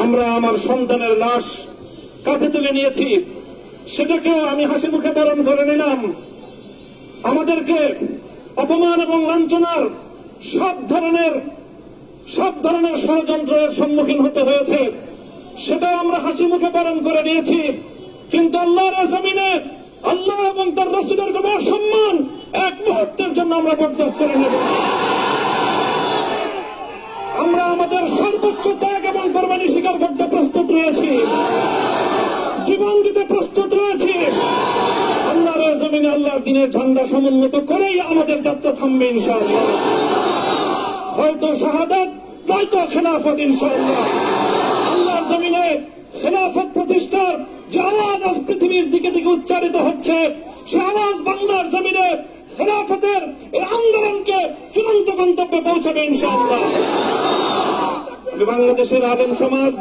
আমরা আমার সন্তানের লাশ কাঁধে তুলে নিয়েছি, সেটাকেও আমি হাসি মুখে বরণ করে নিলাম। আমাদেরকে অপমান এবং লাঞ্ছনার সব ধরনের ষড়যন্ত্রের সম্মুখীন হতে হয়েছে, সেটাও আমরা হাসি মুখে বরণ করে নিয়েছি। কিন্তু আল্লাহর জমিনে আল্লাহ এবং তার রাসূলের কোন সম্মান এক মুহূর্তের জন্য আমরা বরদাস্ত করে নেব। আমরা আমাদের সর্বোচ্চ ত্যাগ এবং কোরবানি স্বীকার করতে প্রস্তুত রয়েছি, জীবন দিতে প্রস্তুত রয়েছি। আল্লাহর জমিনে আল্লাহর দ্বীনের ঝান্ডা সমুন্নত করেই আমাদের যাত্রা থামবে ইনশাআল্লাহ। হয়তো শাহাদাত, নয়তো খেলাফত ইনশাআল্লাহ। আল্লাহর জমিনে খেলাফত প্রতিষ্ঠার যে আওয়াজ আজ পৃথিবীর দিকে দিকে উচ্চারিত হচ্ছে, সে আওয়াজ বাংলার জমিনে খেলাফতের এই আন্দোলনকে চূড়ান্ত গন্তব্যে পৌঁছাবে ইনশাআল্লাহ। বাংলাদেশের আলেম সমাজ